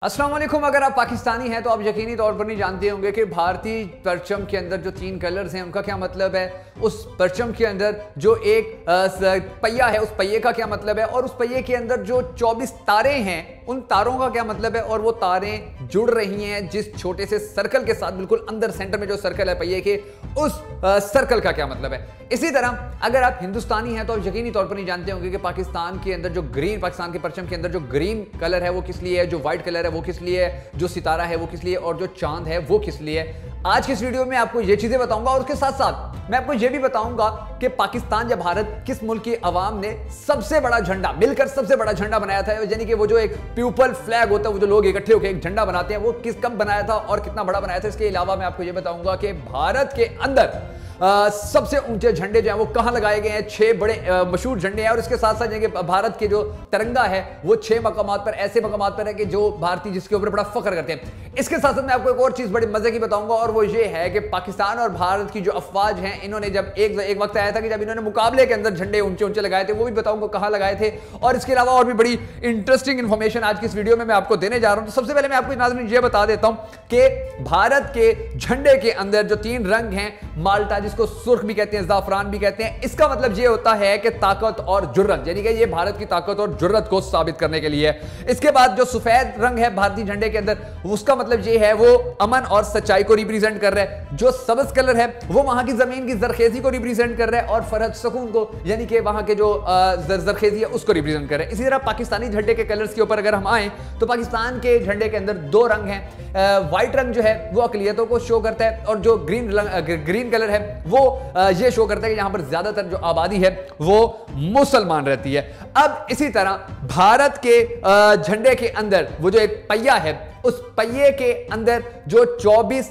अस्सलाम वालेकुम। अगर आप पाकिस्तानी हैं तो आप यकीनी तौर पर नहीं जानते होंगे कि भारतीय परचम के अंदर जो 3 कलर्स हैं उनका क्या मतलब है। उस परचम के अंदर जो एक पहिया है उस पहिए का क्या मतलब है, और उस पहिए के अंदर जो 24 तारे हैं उन तारों का क्या मतलब है, और वो तारें जुड़ रही हैं जिस छोटे से सर्कल के साथ, बिल्कुल अंदर सेंटर में जो सर्कल है पहिए के, उस सर्कल का क्या मतलब है। इसी तरह अगर आप हिंदुस्तानी हैं तो आप यकीनी तौर पर नहीं जानते होंगे कि पाकिस्तान के अंदर जो ग्रीन, पाकिस्तान के परचम के अंदर जो ग्रीन कलर है वो किस लिए है, जो व्हाइट कलर है वो किस लिए है, जो सितारा है वो किस लिए, और जो चांद है वो किस लिए है। आज की इस वीडियो में आपको ये चीजें बताऊंगा, और उसके साथ साथ मैं आपको ये भी बताऊंगा कि पाकिस्तान या भारत किस मुल्क की आवाम ने सबसे बड़ा झंडा मिलकर सबसे बड़ा झंडा बनाया था, यानी कि वो जो एक पीपल फ्लैग होता है, वो जो लोग इकट्ठे होकर एक झंडा बनाते हैं, वो कब बनाया था और कितना बड़ा बनाया था। इसके अलावा मैं आपको ये बताऊंगा कि भारत के अंदर सबसे ऊंचे झंडे जो हैं वो कहां लगाए गए हैं। 6 बड़े मशहूर झंडे हैं, और इसके साथ साथ भारत के जो तिरंगा है वो 6 मकामात पर, ऐसे मकामात पर है कि जो भारतीय जिसके ऊपर बड़ा फख्र करते हैं। इसके साथ साथ मैं आपको एक और चीज बड़ी मजे की बताऊंगा, और वो ये है कि पाकिस्तान और भारत की जो अफवाज हैं, इन्होंने जब एक वक्त आया था कि जब इन्होंने मुकाबले के अंदर झंडे ऊंचे ऊंचे लगाए थे, वो भी बताऊंगा कहां लगाए थे। और इसके अलावा और भी बड़ी इंटरेस्टिंग इंफॉर्मेशन आज की इस वीडियो में मैं आपको देने जा रहा हूं। तो सबसे पहले मैं आपको नाज़रीन ये बता देता हूं कि भारत के झंडे के अंदर जो 3 रंग हैं, माल्टा जिसको सुर्ख भी कहते हैं, ज़ाफ़रान भी कहते हैं, इसका मतलब ये होता है कि ताकत और जुर्रत, यानी कि ये भारत की ताकत और जुर्रत को साबित करने के लिए है। इसके बाद जो सफेद रंग है भारतीय झंडे के अंदर, उसका मतलब ये है वो अमन और सच्चाई को रिप्रेजेंट कर रहा है। जो सब्ज कलर है वो वहां की जमीन की जरखेजी को रिप्रेजेंट कर रहा है, और फरहत सुकून को, यानी कि वहां के जो जरखेजी है उसको रिप्रेजेंट कर रहा है। इसी तरह पाकिस्तानी झंडे के कलर्स के ऊपर अगर हम आए तो पाकिस्तान के झंडे के अंदर 2 रंग हैं। व्हाइट रंग जो है वो अकलियतों को शो करता है, और जो ग्रीन कलर है वो ये शो करता है कि यहां पर ज्यादातर जो आबादी है वो मुसलमान रहती है। अब इसी तरह भारत के झंडे के अंदर वो जो एक पहिया है, उस पहिए के अंदर जो 24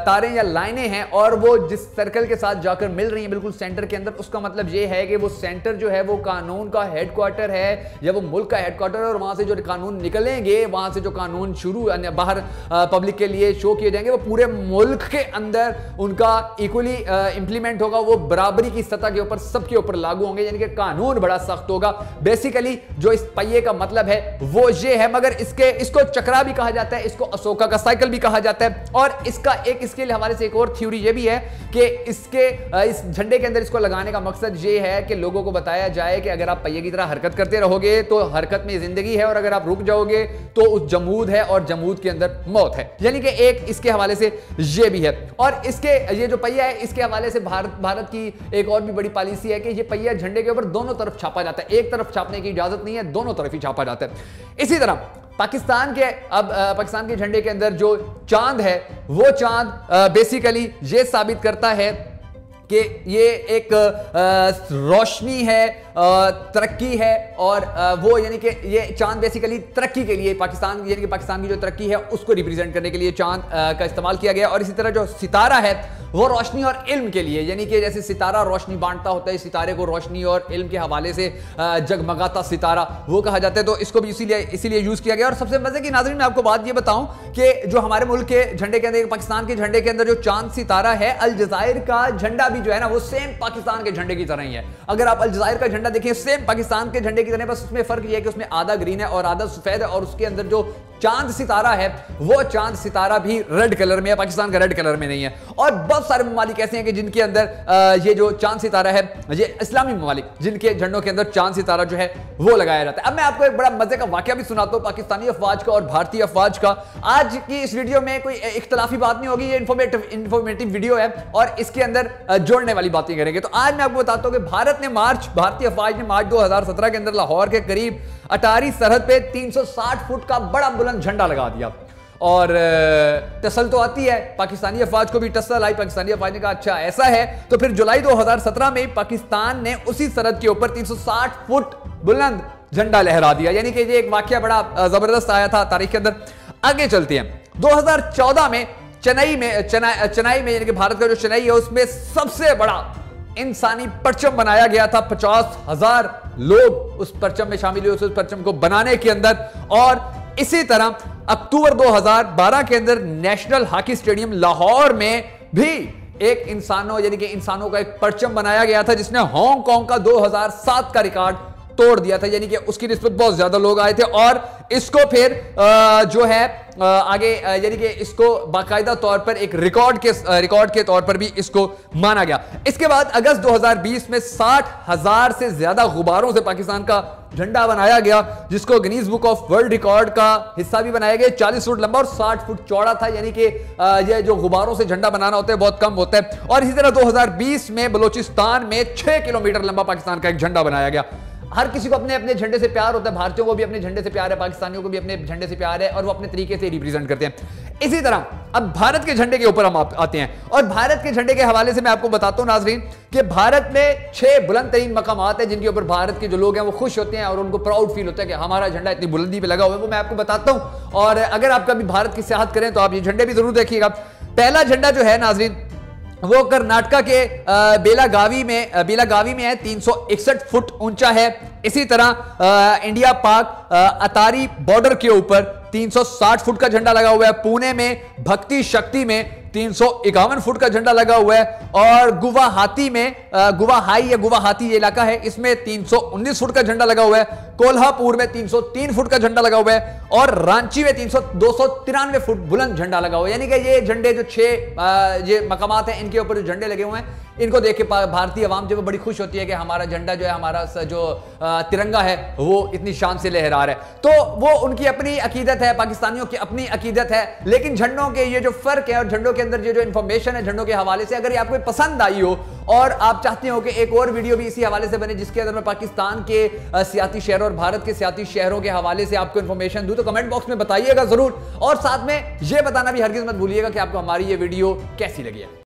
तारें या लाइनें हैं, और वो जिस सर्कल के साथ जाकर मिल रही हैं बिल्कुल सेंटर के अंदर, उसका मतलब ये है कि वो सेंटर जो है वो कानून का हेडक्वार्टर है, या वो मुल्क का हेडक्वार्टर है, और वहां से जो कानून निकलेंगे, वहां से जो कानून शुरू बाहर पब्लिक के लिए शो किए जाएंगे, वो पूरे मुल्क के अंदर उनका इक्वली इंप्लीमेंट होगा, वो बराबरी की सतह के ऊपर सबके ऊपर लागू होंगे, यानी कि कानून बड़ा सख्त होगा। बेसिकली जो इस पहिए का मतलब है वो ये है, मगर इसको चक्रा भी कहा जाता है, इसको अशोका का साइकिल भी कहा जाता है। और इसके हवाले से एक और थ्योरी ये भी है कि इस झंडे के अंदर इसको लगाने का मकसद ये है कि लोगों को बताया जाए कि अगर आप पहिए की तरह हरकत करते रहोगे तो हरकत में जिंदगी है, और अगर आप रुक जाओगे तो उस जमूद है, और जमूद के अंदर मौत है। यानी कि एक इसके हवाले से ये भी है। और इसके ये जो पहिया है इसके हवाले से भारत की एक और भी बड़ी पॉलिसी है कि ये पहिया झंडे के ऊपर दोनों तरफ छापा जाता है, एक तरफ छापने की इजाजत नहीं है, दोनों तरफ ही छापा जाता है। इसी तरह पाकिस्तान के झंडे के अंदर जो चांद है वो चांद बेसिकली ये साबित करता है कि ये एक रोशनी है, तरक्की है, और वो यानी कि ये चांद बेसिकली तरक्की के लिए पाकिस्तान, यानी कि पाकिस्तान की जो तरक्की है उसको रिप्रेजेंट करने के लिए चांद का इस्तेमाल किया गया। और इसी तरह जो सितारा है वो रोशनी और इल्म के लिए, यानी कि जैसे सितारा रोशनी बांटता होता है, सितारे को रोशनी और इल्म के हवाले से जगमगाता सितारा वो कहा जाता है, तो इसको भी इसीलिए यूज किया गया। और सबसे मजे की नाज़रीन मैं आपको बात ये बताऊं कि जो हमारे मुल्क के झंडे के अंदर, पाकिस्तान के झंडे के अंदर जो चांद सितारा है, अलजायर का झंडा भी जो है ना वो सेम पाकिस्तान के झंडे की तरह ही है। अगर आप अलजायर का झंडा देखिए सेम पाकिस्तान के झंडे की तरह, बस उसमें फर्क यह है कि उसमें आधा ग्रीन है और आधा सफेद है, और उसके अंदर जो चांद सितारा है वो चांद सितारा भी रेड कलर में है, पाकिस्तान का रेड कलर में नहीं है। और बहुत सारे ममालिक ऐसे हैं कि जिनके अंदर ये जो चांद सितारा है, ये इस्लामी ममालिक जिनके झंडों के अंदर चांद सितारा जो है वो लगाया जाता है। अब मैं आपको एक बड़ा मजे का वाकया भी सुनाता हूं पाकिस्तानी अफवाज का और भारतीय अफवाज का। आज की इस वीडियो में कोई इख्तलाफी बात नहीं होगी, ये इंफॉर्मेटिव वीडियो है और इसके अंदर जोड़ने वाली बातें करेंगे। तो आज मैं आपको बताता हूं कि भारतीय अफवाज ने मार्च 2017 के अंदर लाहौर के करीब अटारी सरहद पे 360 फुट का बड़ा बुलंद झंडा लगा दिया। और तसल तो आती है, पाकिस्तानी अफवाज को भी तसल आई। पाकिस्तानी अफवाज ने कहा अच्छा ऐसा है, तो फिर जुलाई 2017 में पाकिस्तान ने उसी सरहद के ऊपर 360 फुट बुलंद झंडा लहरा दिया। यानी कि ये एक वाकया बड़ा जबरदस्त आया था तारीख के अंदर। आगे चलते हैं। 2014 में चेन्नई में यानी कि भारत का जो चेन्नई है उसमें सबसे बड़ा इंसानी परचम बनाया गया था। 50,000 लोग उस परचम में शामिल हुए, उस परचम को बनाने के अंदर। और इसी तरह अक्टूबर 2012 के अंदर नेशनल हॉकी स्टेडियम लाहौर में भी एक इंसानों का एक परचम बनाया गया था, जिसने हांगकांग का 2007 का रिकॉर्ड तोड़ दिया था, यानी कि उसकी निस्बत बहुत ज्यादा लोग आए थे और इसको फिर जो है आगे यानी कि इसको बाकायदा तौर पर एक रिकॉर्ड के तौर पर भी इसको माना गया। इसके बाद अगस्त 2020 में 60,000 से ज्यादा गुब्बारों से पाकिस्तान का झंडा बनाया गया, जिसको Guinness book of world record का हिस्सा भी बनाया गया। 40 फुट लंबा और 60 फुट चौड़ा था, यानी कि ये जो गुब्बारों से झंडा बनाना होता है बहुत कम होता है। और इसी तरह 2020 में बलूचिस्तान में 6 किलोमीटर लंबा पाकिस्तान का एक झंडा बनाया गया। हर किसी को अपने अपने झंडे से प्यार होता है, भारतीयों को भी अपने झंडे से प्यार है, पाकिस्तानियों को भी अपने झंडे से प्यार है और वो अपने तरीके से रिप्रेजेंट करते हैं। इसी तरह अब भारत के झंडे के ऊपर हम आते हैं और भारत के झंडे के हवाले से मैं आपको बताता हूं नाजरीन कि भारत में 6 बुलंद तरीन मकामात हैं जिनके ऊपर भारत के जो लोग हैं वो खुश होते हैं और उनको प्राउड फील होता है कि हमारा झंडा इतनी बुलंदी पे लगा हुआ है। वो मैं आपको बताता हूं और अगर आप कभी भारत की सियाहत करें तो आप ये झंडे भी जरूर देखिएगा। पहला झंडा जो है नाजरीन वो कर्नाटका के बेलागावी में है, 361 फुट ऊंचा है। इसी तरह इंडिया पाक अतारी बॉर्डर के ऊपर 360 फुट का झंडा लगा हुआ है। पुणे में भक्ति शक्ति में 351 फुट का झंडा लगा हुआ है और गुवाहाटी में गुवाहाटी ये इलाका है, इसमें 319 फुट का झंडा लगा हुआ है। कोल्हापुर में 303 फुट का झंडा लगा हुआ है और रांची में 293 फुट बुलंद झंडा लगा हुआ है। यानी कि ये झंडे जो 6 ये मकामात हैं इनके ऊपर जो झंडे लगे हुए हैं इनको देख के भारतीय आवाम जो बड़ी खुश होती है कि हमारा झंडा जो है, हमारा जो तिरंगा है वो इतनी शान से लहरा रहा है। तो वो उनकी अपनी अकीदत है, पाकिस्तानियों की अपनी अकीदत है। लेकिन झंडों के ये जो फर्क है और झंडों के अंदर जो इंफॉर्मेशन है झंडों के हवाले से, अगर ये आपको पसंद आई हो और आप चाहते हो कि एक और वीडियो भी इसी हवाले से बने जिसके अंदर मैं पाकिस्तान के सियासी शहरों और भारत के सियासी शहरों के हवाले से आपको इंफॉर्मेशन दूं, तो कमेंट बॉक्स में बताइएगा जरूर और साथ में ये बताना भी हरगिज मत भूलिएगा कि आपको हमारी ये वीडियो कैसी लगी है।